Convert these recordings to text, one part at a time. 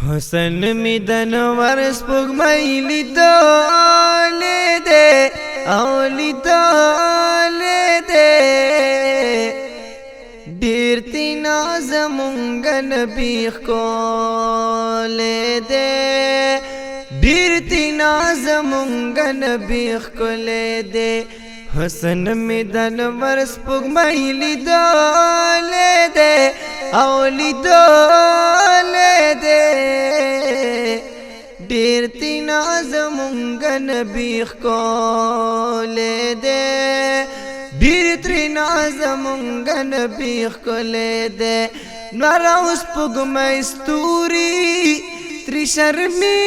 حسن می د نور سپوږمۍ لیدلې ده او لیدلې ده ډېر تینا زمونږ نبی ښکلی ده ډېر تینا زمونږ نبی ښکلی ده حسن می د نور سپوږمۍ لیدلې ده او لیدلې ده ډېر تینا زمونږ نبی ښکلی ده ډېر تینا زمونږ نبی ښکلی ده نور او سپوږمۍ ستوري ترې شرمېږي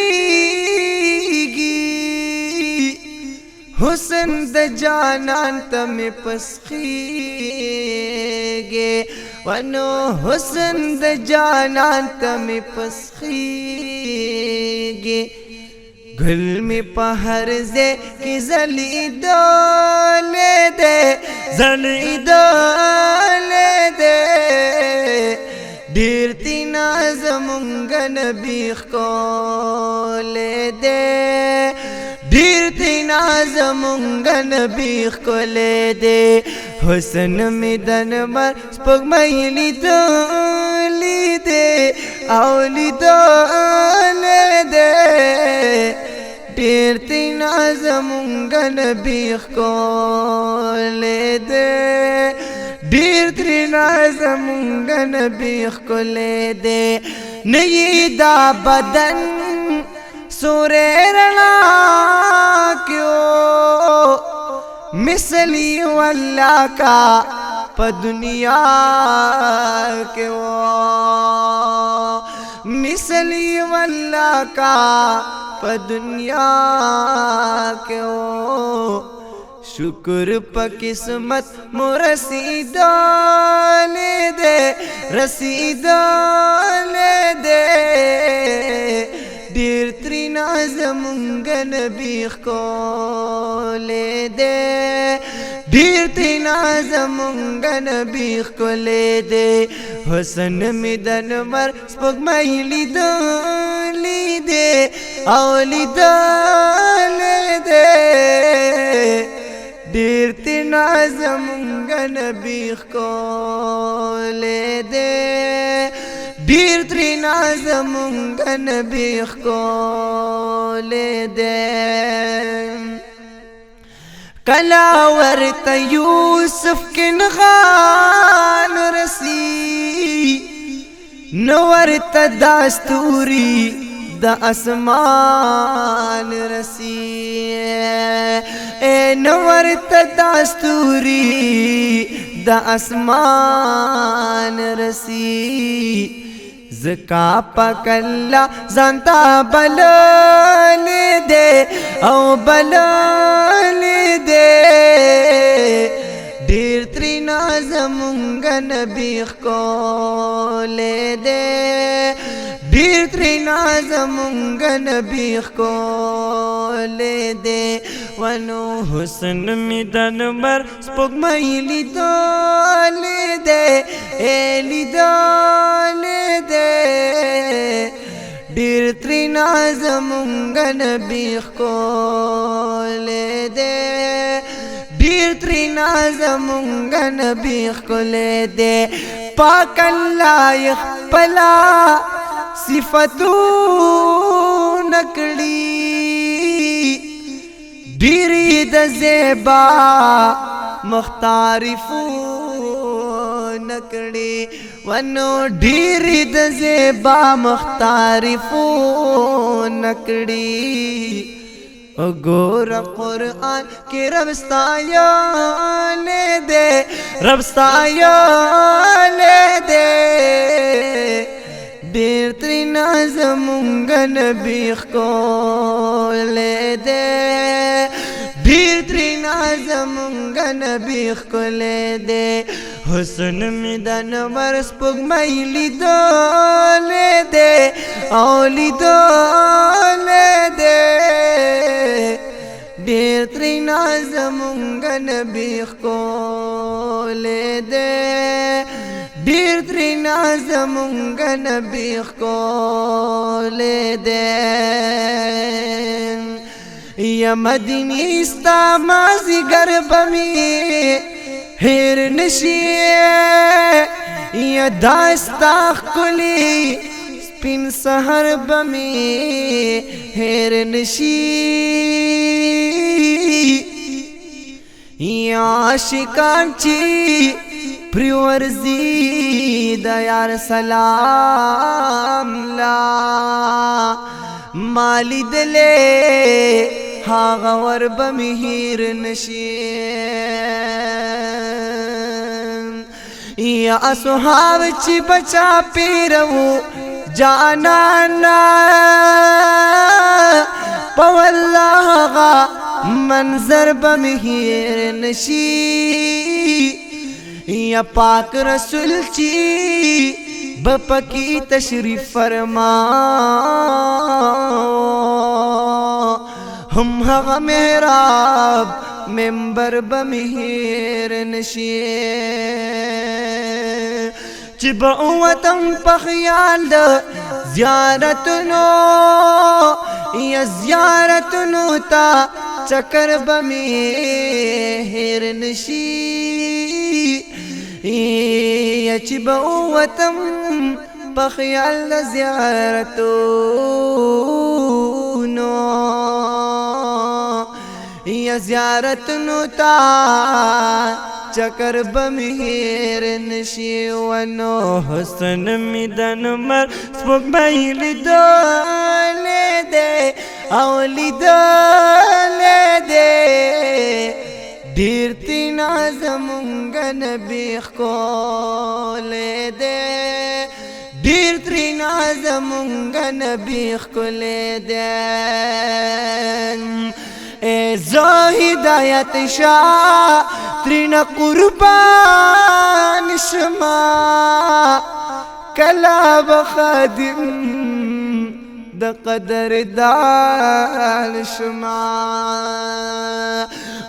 حسن د جانان ته مې پسخېږي ونو حسن د جانان ته مې پسخېږي گل می په هر ځای کې ځلېدلې ده ځلېدلې ده ډېر تینا زمونږ نبی ښکلی ده ډېر تینا زمونږ نبی ښکلی ده حسن می د نور سپوږمۍ لیدلې ده او لیدلې ده ډېر تینا زمونږ نبی ښکلی ده ډېر تینا زمونږ نبی ښکلی ده نه یې دا بدن سورې رڼا کیو مثلی والله کا په دنیا کې و مثلی والله کا په دنیا کې و شکر په قسمت مو رسیدلې ده رسیدلې ده ډېر تینا زمونږ نبی ښکلی ده ډېر تینا زمونږ نبی ښکلی ده حسن می د نور سپوږمۍ لیدلې ده او لیدلې ده ډېر تینا زمونږ نبی ښکلی ده ډېر تینا زمونږ نبی ښکلی ده کلا ورته یوسف کنغان رسی نو ورته دا ستوري د اسمان رسی نو ورته دا ستوري د اسمان رسی زکا پاک اللہ زانتا بللی دے او بللی دے ډېر تینا زمونږ نبی ښکلی ده ډېر تینا زمونږ نبی ښکلی ده ونو حسن می د نور سپوږمۍ لیدلې ده لیدلې ده ډېر تینا زمونږ نبی ښکلی ده ډېر تینا زمونږ نبی ښکلی ده پاک الله یې خپله صفتونه کړي ډېرې د زیبا مختارفونه کړي ونو ډېرې د زیبا مختارفونه کړي وګوره قرآن کې رب ستایلی ده رب ستایلی ده ډېر تینا زمونږ نبی ښکلی ده ډېر تینا زمونږ نبی ښکلی ده حسن می د نور سپوږمۍ لیدلې ده او لیدلې ده ډېر تینا زمونږ نبی ښکلی ده ډېر ترنا زمونږ نبی ښکلی دی یا مدینی ستا مازدیګر به مې هیر نشي یا دا ستا ښکلی سپین سحر به مې هیر نشي یا عاشقان چې پرې ورځي د یار سلام لا ما لیدلې هغه ور به مې هیر نشي یا اصحاب چې بچا پیرو جانانا په والله هغه منظر به مې هیر نشي یا پاک رسول چې بپکی تشریف فرما هم هغه محراب منبر به مې هیر نشي چې به وطن په خیال د زیارتونو یا زیارتونو تا چکر به مې هیر نشي یا چې به وطن په خیال د زیارتونو یا زیارتونو تا چکر به مې هیر نشي ونو حسن مې د نمر سپوږمۍ لیدلی دی او لیدلی دی ډېر تینا زمونږ نبی ښکلی دی ډېر تینا زمونږ نبی ښکلی دی زه هدایت شاه ترېنه قربان شما کله به خادم د قدردان شما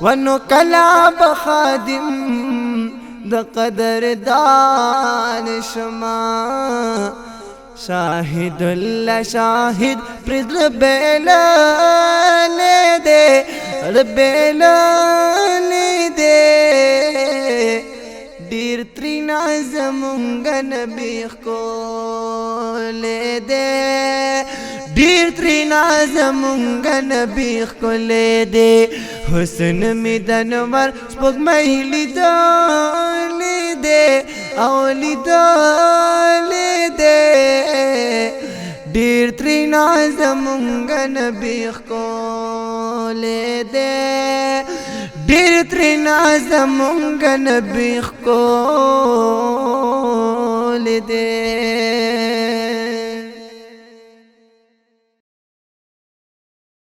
ونو کله به خادم د قدردان شما شاهد الله شاهد پرد ربیلالی دے ربیلالی دے ډیر ترینا زمونږ نبی ښکلی دی ډیر ترینا زمونږ نبی ښکلی دی حسن مې د نور سپوږمۍ لیدلی دی او لیدلی دی ډیر ترینا زمونږ نبی ښکلی دی ډیر ترینا زمونږ نبی ښکلی دی